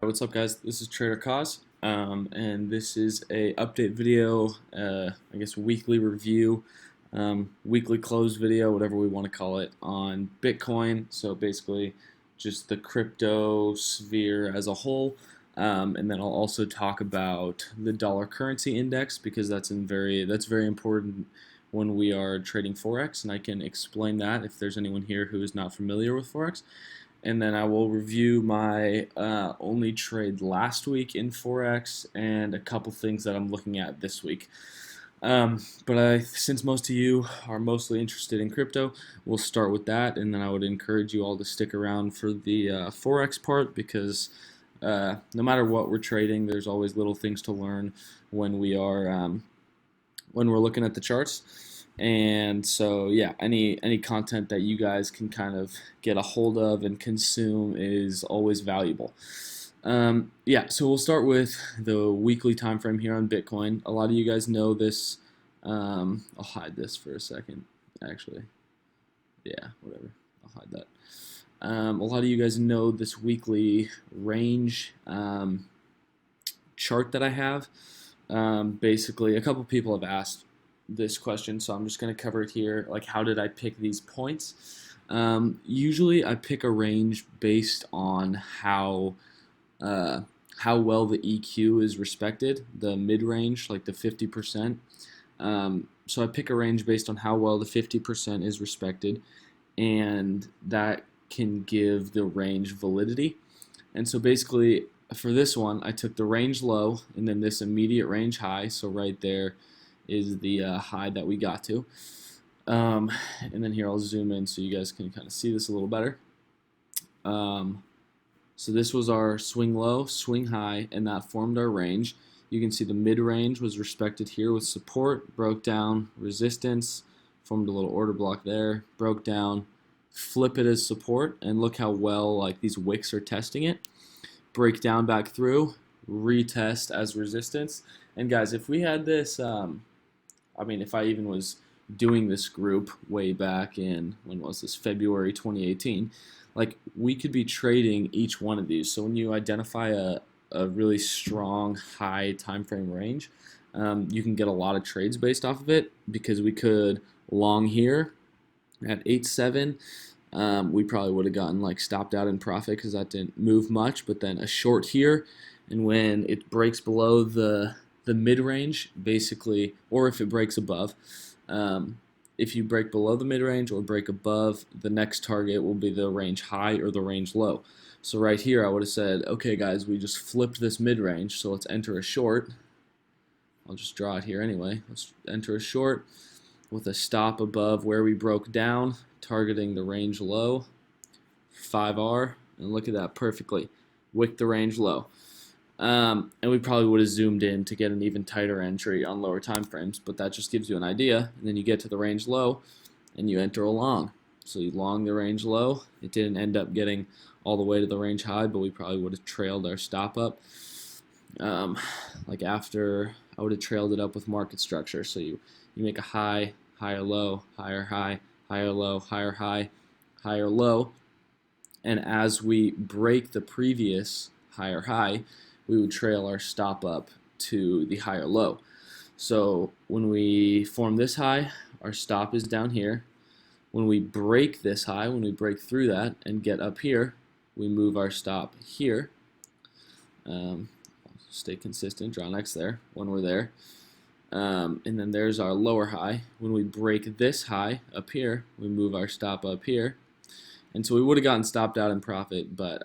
What's up, guys? This is Trader Cause, and this is a update video, I guess weekly review, weekly close video, whatever we want to call it, on Bitcoin. So basically, just the crypto sphere as a whole, and then I'll also talk about the dollar currency index because that's very important when we are trading Forex, and I can explain that if there's anyone here who is not familiar with Forex. And then I will review my only trade last week in Forex and a couple things that I'm looking at this week. Since most of you are mostly interested in crypto, we'll start with that, and then I would encourage you all to stick around for the Forex part because no matter what we're trading, there's always little things to learn when we are when we're looking at the charts. And so, yeah, any content that you guys can kind of get a hold of and consume is always valuable. Yeah, so we'll start with the weekly time frame here on Bitcoin. A lot of you guys know this. I'll hide this for a second, actually. Yeah, whatever. I'll hide that. A lot of you guys know this weekly range chart that I have. Basically, a couple people have asked this question, so I'm just going to cover it here. Like, how did I pick these points? Usually, I pick a range based on how well the EQ is respected, the mid range, like the 50%. So I pick a range based on how well the 50% is respected, and that can give the range validity. And so basically, for this one, I took the range low and then this immediate range high. So right there is the high that we got to. And then here I'll zoom in so you guys can kind of see this a little better. So this was our swing low, swing high, and that formed our range. You can see the mid-range was respected here with support, broke down, resistance, formed a little order block there, broke down, flip it as support, and look how well like these wicks are testing it. Break down back through, retest as resistance. And guys, if we had this, if I even was doing this group way back in, when was this, February 2018, like we could be trading each one of these. So when you identify a really strong high time frame range, you can get a lot of trades based off of it because we could long here at 8.7. We probably would have gotten like stopped out in profit because that didn't move much, but then a short here, and when it breaks below the mid range, basically, or if it breaks above, if you break below the mid range or break above, the next target will be the range high or the range low. So right here, I would have said, okay, guys, we just flipped this mid range, so let's enter a short. I'll just draw it here anyway. Let's enter a short with a stop above where we broke down, targeting the range low, 5R, and look at that perfectly. Wick the range low. And we probably would have zoomed in to get an even tighter entry on lower time frames, but that just gives you an idea. And then you get to the range low, and you enter a long. So you long the range low. It didn't end up getting all the way to the range high, but we probably would have trailed our stop up. Like after, I would have trailed it up with market structure. So you make a high, higher low, higher high, higher low, higher high, higher low. And as we break the previous higher high, we would trail our stop up to the higher low. So when we form this high, our stop is down here. When we break this high, when we break through that and get up here, we move our stop here. Stay consistent, draw next there when we're there. And then there's our lower high. When we break this high up here, we move our stop up here. And so we would have gotten stopped out in profit, but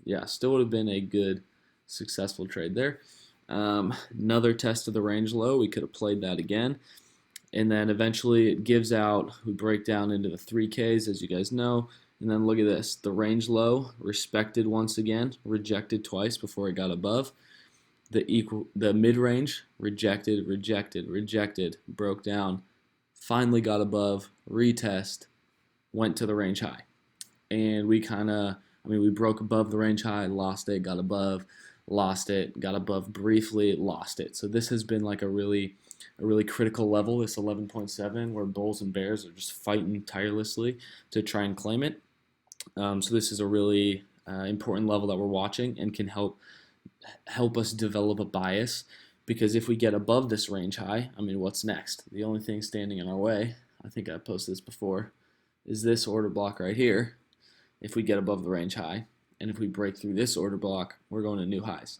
yeah, still would have been a good, successful trade there. Another test of the range low, we could have played that again. And then eventually it gives out, we break down into the 3Ks, as you guys know. And then look at this, the range low, respected once again, rejected twice before it got above. The mid-range, rejected, rejected, rejected, broke down, finally got above, retest, went to the range high. And we we broke above the range high, lost it, got above, lost it, got above briefly, lost it. So this has been like a really critical level, this 11.7, where bulls and bears are just fighting tirelessly to try and claim it. So this is a really important level that we're watching and can help us develop a bias. Because if we get above this range high, I mean, what's next? The only thing standing in our way, I think I posted this before, is this order block right here. If we get above the range high, and if we break through this order block, we're going to new highs.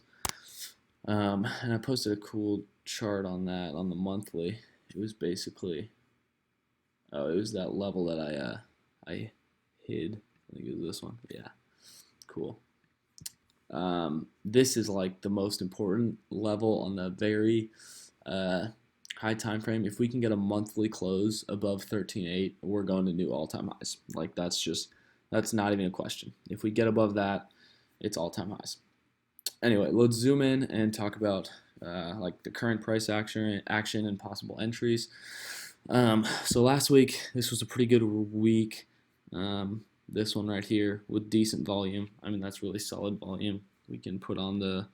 And I posted a cool chart on that on the monthly. It was basically, it was that level that I hid. I think it was this one. Yeah, cool. This is like the most important level on the very high time frame. If we can get a monthly close above 13.8, we're going to new all-time highs. Like that's not even a question. If we get above that, it's all-time highs. Anyway, let's zoom in and talk about like the current price action and possible entries. So last week, this was a pretty good week. This one right here with decent volume. I mean, that's really solid volume. We can put on the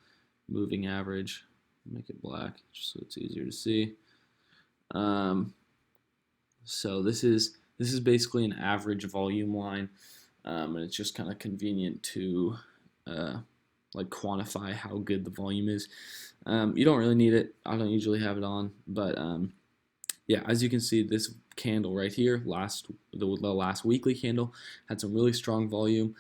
moving average, make it black, just so it's easier to see. So this is basically an average volume line, and it's just kind of convenient to like quantify how good the volume is. You don't really need it. I don't usually have it on, but yeah, as you can see, this candle right here, the last weekly candle, had some really strong volume,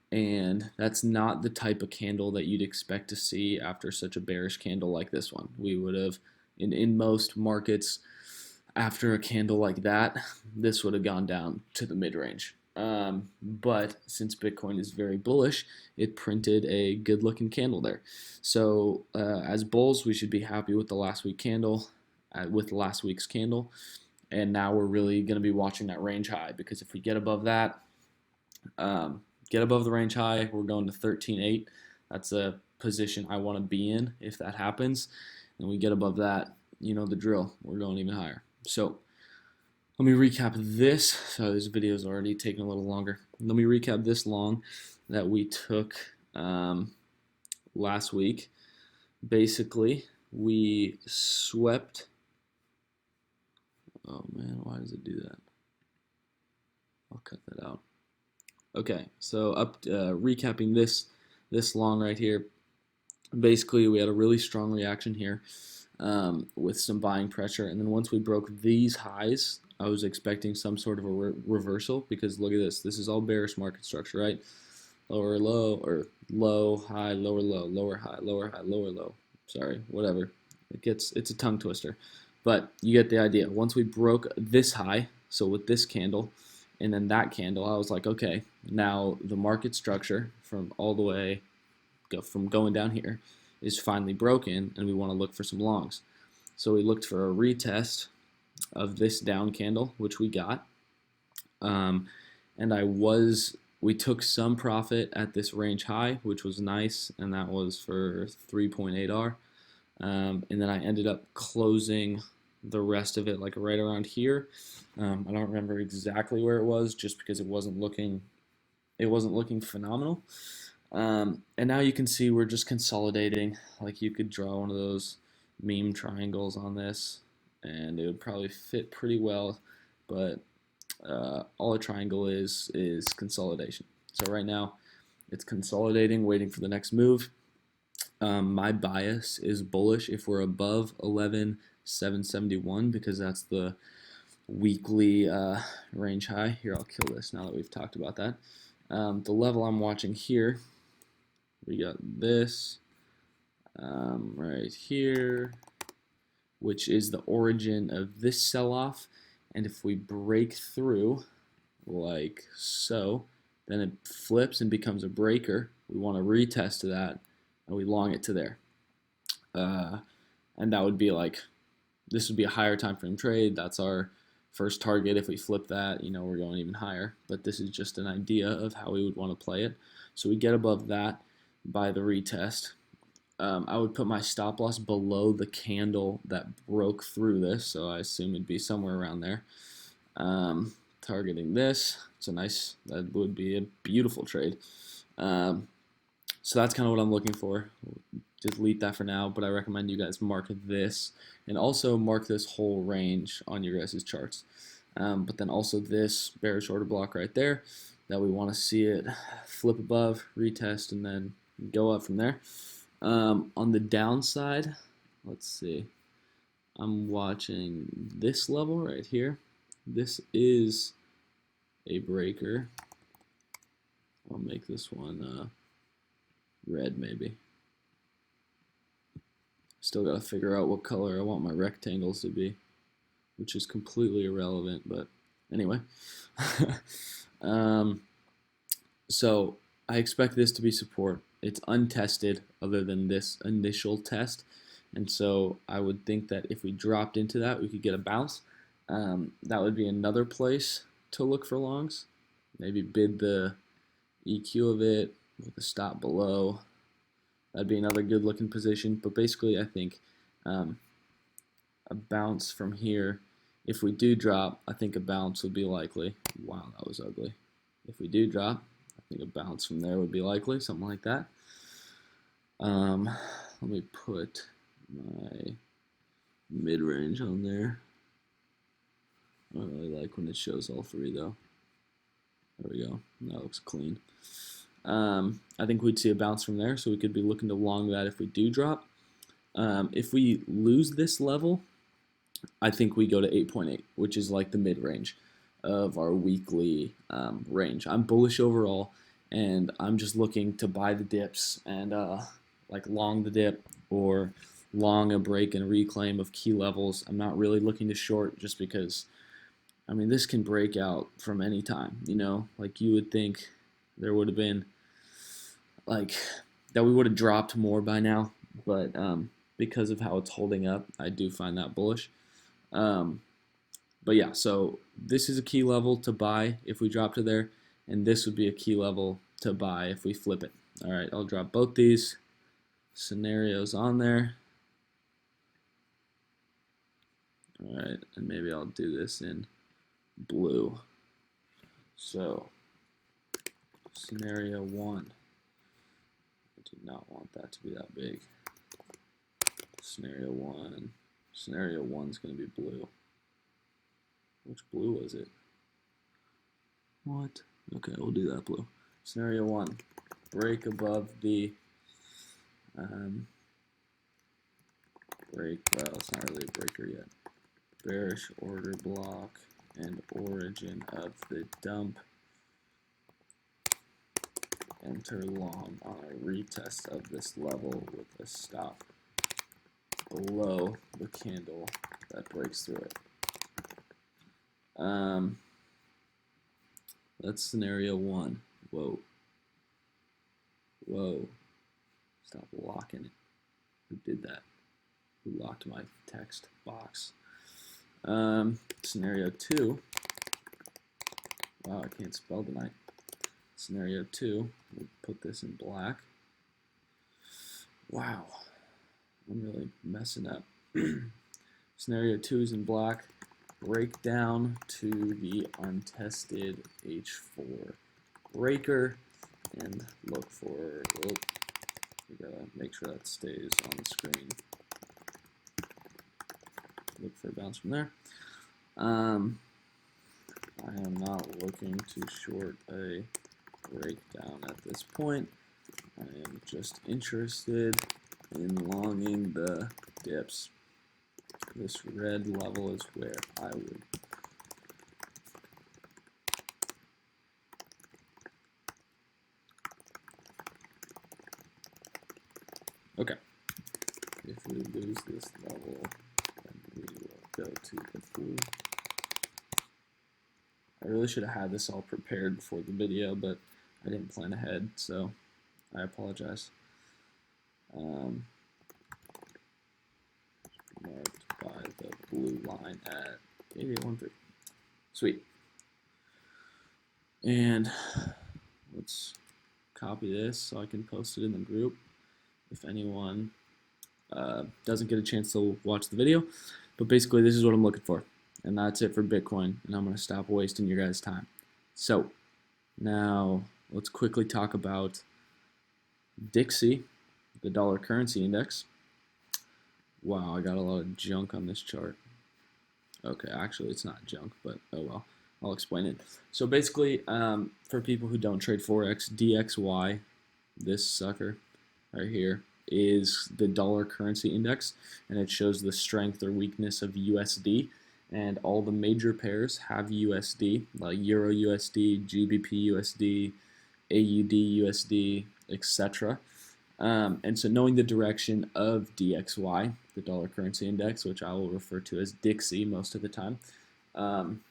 and that's not the type of candle that you'd expect to see after such a bearish candle like this one. We would have, in most markets, after a candle like that, this would have gone down to the mid-range. But since Bitcoin is very bullish, it printed a good-looking candle there. So as bulls, we should be happy with the last week's candle, and now we're really going to be watching that range high, because if we get above that, get above the range high, we're going to 13.8. That's a position I want to be in if that happens, and we get above that, you know the drill. We're going even higher. So let me recap this. So this video is already taking a little longer. Let me recap this long that we took last week. Basically, we swept. Oh man, why does it do that? I'll cut that out. Okay, so recapping this long right here. Basically, we had a really strong reaction here with some buying pressure, and then once we broke these highs, I was expecting some sort of a reversal, because look at this. This is all bearish market structure, right? Lower low, or low high, lower low, lower high, lower high, lower low. Sorry, whatever. It's a tongue twister, but you get the idea. Once we broke this high, so with this candle, and then that candle, I was like, okay, now the market structure from all the way from going down here is finally broken, and we want to look for some longs. So we looked for a retest of this down candle, which we got, and we took some profit at this range high, which was nice, and that was for 3.8R, and then I ended up closing the rest of it like right around here. I don't remember exactly where it was, just because it wasn't looking phenomenal. And now you can see we're just consolidating. Like, you could draw one of those meme triangles on this, and it would probably fit pretty well, but all a triangle is consolidation. So right now it's consolidating, waiting for the next move. My bias is bullish if we're above 11,771, because that's the weekly range high. Here, I'll kill this now that we've talked about that. The level I'm watching here, we got this right here, which is the origin of this sell-off. And if we break through like so, then it flips and becomes a breaker. We want to retest to that, and we long it to there. And that would be like, this would be a higher time frame trade. That's our first target. If we flip that, you know, we're going even higher. But this is just an idea of how we would want to play it. So we get above that by the retest. I would put my stop loss below the candle that broke through this, so I assume it'd be somewhere around there. Targeting this, that would be a beautiful trade. So that's kind of what I'm looking for. Delete that for now, but I recommend you guys mark this, and also mark this whole range on your guys' charts. But then also this bearish order block right there, that we want to see it flip above, retest, and then go up from there. On the downside, let's see. I'm watching this level right here. This is a breaker. I'll make this one red maybe. Still got to figure out what color I want my rectangles to be, which is completely irrelevant, but anyway. So I expect this to be support. It's untested other than this initial test, and so I would think that if we dropped into that, we could get a bounce. That would be another place to look for longs. Maybe bid the EQ of it with a stop below. That'd be another good looking position. But basically, I think a bounce from here. If we do drop, I think a bounce would be likely. Wow, that was ugly. If we do drop, I think a bounce from there would be likely, something like that. Let me put my mid-range on there. I don't really like when it shows all three though. There we go. That looks clean. I think we'd see a bounce from there, so we could be looking to long that if we do drop. If we lose this level, I think we go to 8.8, which is like the mid-range of our weekly range. I'm bullish overall, and I'm just looking to buy the dips and like long the dip or long a break and reclaim of key levels. I'm not really looking to short just because, I mean, this can break out from any time, you know? Like you would think there would have been like that we would have dropped more by now, but because of how it's holding up, I do find that bullish. But yeah, so this is a key level to buy if we drop to there, and this would be a key level to buy if we flip it. All right, I'll drop both these scenarios on there. All right, and maybe I'll do this in blue. So, scenario 1. I do not want that to be that big. Scenario 1. Scenario 1 is going to be blue. Which blue was it? What? Okay, we'll do that blue. Scenario 1. Break above the break. Well, it's not really a breaker yet. Bearish order block and origin of the dump. Enter long on a retest of this level with a stop below the candle that breaks through it. That's scenario 1. Whoa. Whoa. Stop locking it. Who did that? Who locked my text box? Scenario 2. Wow, I can't spell tonight. Scenario 2. We'll put this in black. Wow. I'm really messing up. Scenario 2 is in black. Break down to the untested H4 breaker and look for, we gotta make sure that stays on the screen. Look for a bounce from there. I am not looking to short a breakdown at this point. I am just interested in longing the dips. This red level is where I would okay. If we lose this level, then we will go to the blue. I really should have had this all prepared before the video, but I didn't plan ahead, so I apologize. Marked by the blue line at 8813. Sweet. And let's copy this so I can post it in the group if anyone doesn't get a chance to watch the video. But basically, this is what I'm looking for. And that's it for Bitcoin. And I'm going to stop wasting your guys' time. So now let's quickly talk about Dixie, the dollar currency index. Wow, I got a lot of junk on this chart. Okay, actually it's not junk, but oh well. I'll explain it. So basically, for people who don't trade Forex, DXY, this sucker right here, is the dollar currency index, and it shows the strength or weakness of USD. And all the major pairs have USD, like Euro USD, GBP USD, AUD USD, etc. And so knowing the direction of DXY, the dollar currency index, which I will refer to as Dixie most of the time, um,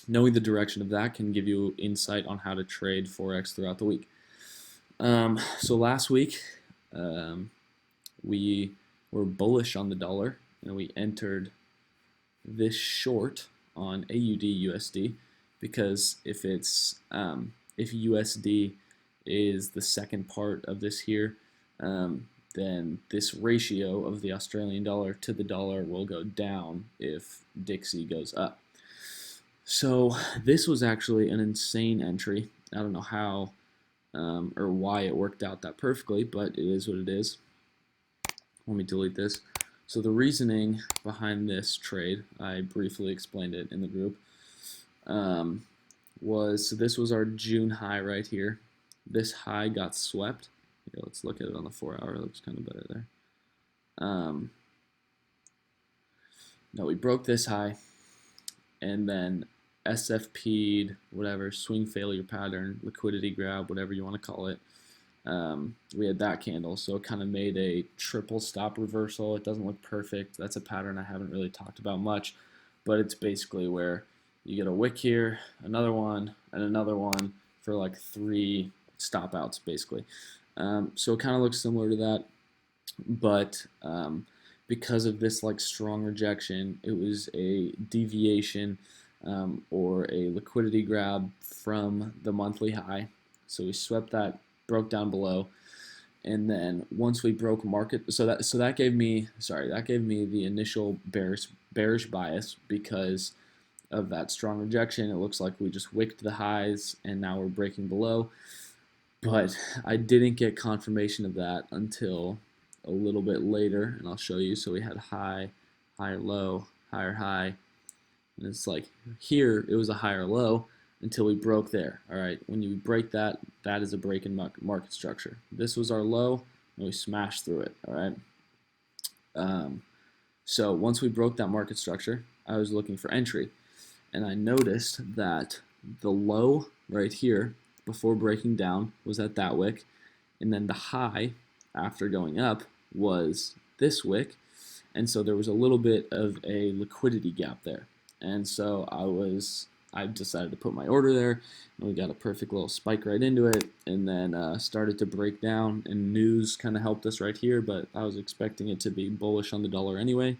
knowing the direction of that can give you insight on how to trade Forex throughout the week. So last week, we were bullish on the dollar, and we entered this short on AUD USD because if USD is the second part of this here, then this ratio of the Australian dollar to the dollar will go down if Dixie goes up. So this was actually an insane entry. I don't know how or why it worked out that perfectly, but it is what it is. Let me delete this. So the reasoning behind this trade, I briefly explained it in the group, so this was our June high right here. This high got swept. Here, let's look at it on the 4-hour. It looks kind of better there. No, we broke this high, and then SFP'd, whatever, swing failure pattern, liquidity grab, whatever you want to call it. We had that candle, so it kind of made a triple stop reversal. It doesn't look perfect. That's a pattern I haven't really talked about much, but it's basically where you get a wick here, another one, and another one for like 3 stop outs, basically. So it kind of looks similar to that, but because of this like strong rejection, it was a deviation or a liquidity grab from the monthly high. So we swept that, broke down below, and then once we broke market, so that gave me the initial bearish bias because of that strong rejection. It looks like we just wicked the highs and now we're breaking below, but I didn't get confirmation of that until a little bit later, and I'll show you. So we had high, higher low, higher high, and it's like here it was a higher low until we broke there. All right, when you break that, that is a break in market structure. This was our low, and we smashed through it. All right. So once we broke that market structure, I was looking for entry, and I noticed that the low right here before breaking down was at that wick, and then the high after going up was this wick, and so there was a little bit of a liquidity gap there, and so I decided to put my order there, and we got a perfect little spike right into it, and then started to break down, and news kind of helped us right here, but I was expecting it to be bullish on the dollar anyway.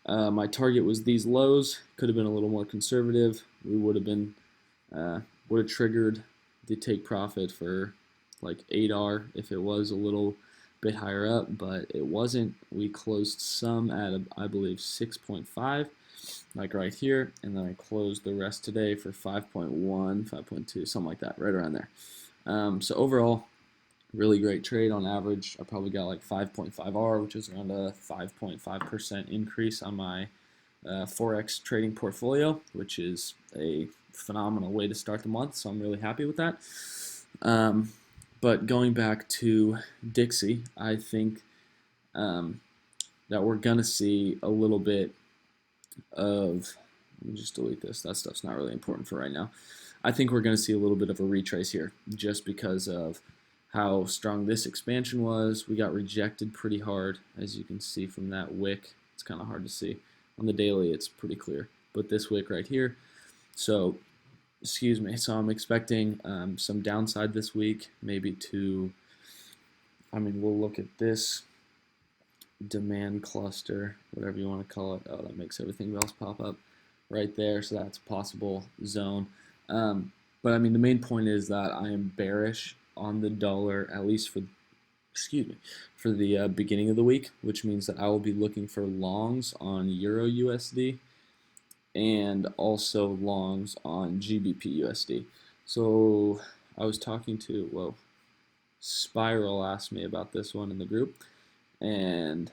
My target was these lows. Could have been a little more conservative. We would have triggered the take profit for like 8R if it was a little bit higher up, but it wasn't. We closed some at I believe 6.5, like right here, and then I closed the rest today for 5.1, 5.2, something like that, right around there. So overall, really great trade. On average, I probably got like 5.5R, which is around a 5.5% increase on my Forex trading portfolio, which is a phenomenal way to start the month, so I'm really happy with that. But going back to Dixie, I think that we're going to see a little bit of, let me just delete this, that stuff's not really important for right now. I think we're going to see a little bit of a retrace here just because of how strong this expansion was. We got rejected pretty hard, as you can see from that wick. It's kind of hard to see. On the daily, it's pretty clear. But this wick right here, so I'm expecting some downside this week, maybe to, we'll look at this demand cluster, whatever you want to call it. Oh, that makes everything else pop up right there, so that's a possible zone. But the main point is that I am bearish on the dollar, at least for the beginning of the week, which means that I will be looking for longs on Euro USD and also longs on GBP USD. So I was talking to, Spiral asked me about this one in the group, and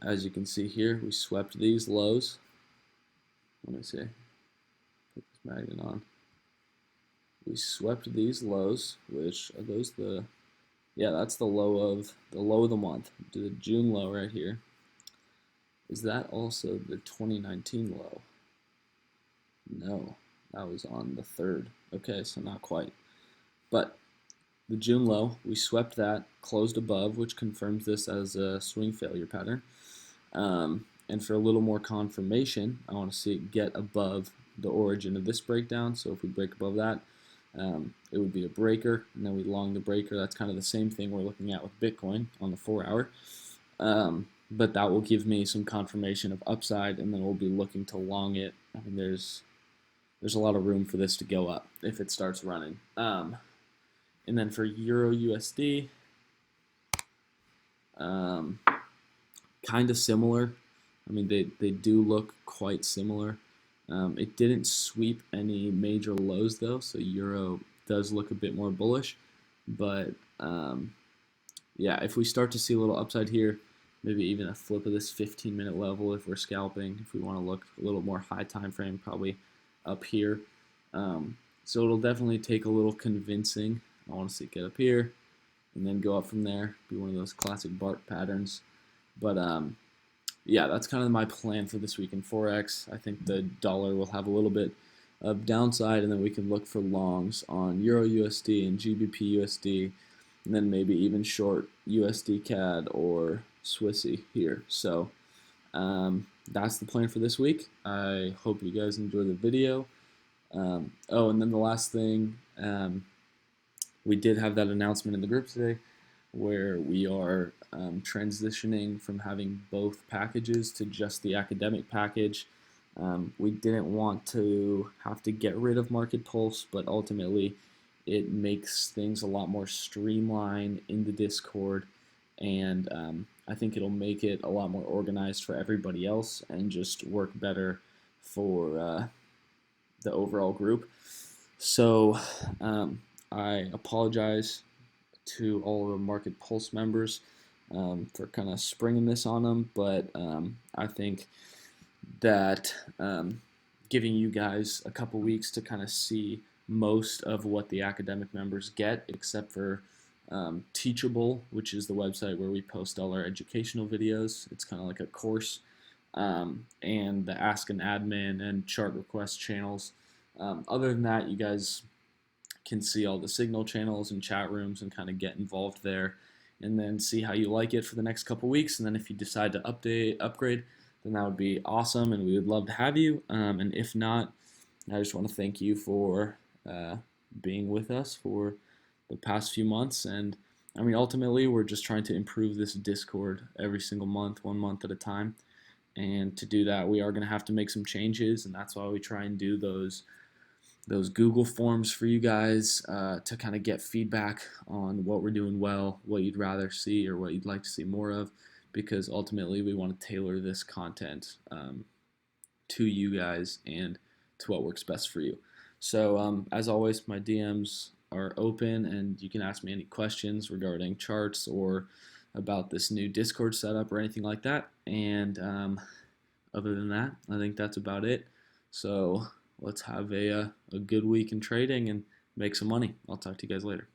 as you can see here, we swept these lows. Let me see. magnet on. We swept these lows, which are those the, yeah, that's the low of the month. Do the June low right here. Is that also the 2019 low? No, that was on the 3rd. Okay, so not quite. But the June low, we swept that, closed above, which confirms this as a swing failure pattern. And for a little more confirmation, I want to see it get above the origin of this breakdown. So if we break above that, it would be a breaker, and then we long the breaker. That's kind of the same thing we're looking at with Bitcoin on the 4-hour. But that will give me some confirmation of upside, and then we'll be looking to long it. I mean, there's a lot of room for this to go up if it starts running. And then for Euro USD, kind of similar. I mean, they do look quite similar. It didn't sweep any major lows though, so Euro does look a bit more bullish. But yeah, if we start to see a little upside here, maybe even a flip of this 15-minute level if we're scalping, if we want to look a little more high time frame, probably up here. So it'll definitely take a little convincing. I want to see it get up here and then go up from there. Be one of those classic Bart patterns. But yeah, that's kind of my plan for this week in Forex. I think the dollar will have a little bit of downside, and then we can look for longs on Euro USD and GBP USD, and then maybe even short USD CAD or Swissy here. So that's the plan for this week. I hope you guys enjoy the video. Oh, and then the last thing, we did have that announcement in the group today where we are transitioning from having both packages to just the academic package. We didn't want to have to get rid of Market Pulse, but ultimately it makes things a lot more streamlined in the Discord, and I think it'll make it a lot more organized for everybody else and just work better for the overall group. So I apologize to all the Market Pulse members for kind of springing this on them, but I think that giving you guys a couple weeks to kind of see most of what the academic members get, except for Teachable, which is the website where we post all our educational videos. It's kind of like a course, and the Ask an Admin and chart request channels. Other than that, you guys can see all the signal channels and chat rooms and kind of get involved there, and then see how you like it for the next couple weeks. And then if you decide to upgrade, then that would be awesome, and we would love to have you. And if not, I just want to thank you for being with us for the past few months. And I mean, ultimately, we're just trying to improve this Discord every single month, 1 month at a time. And to do that, we are going to have to make some changes, and that's why we try and do those Google forms for you guys to kind of get feedback on what we're doing well, what you'd rather see, or what you'd like to see more of, because ultimately we want to tailor this content to you guys and to what works best for you. So as always, my DMs are open, and you can ask me any questions regarding charts or about this new Discord setup or anything like that. And other than that, I think that's about it. So let's have a good week in trading and make some money. I'll talk to you guys later.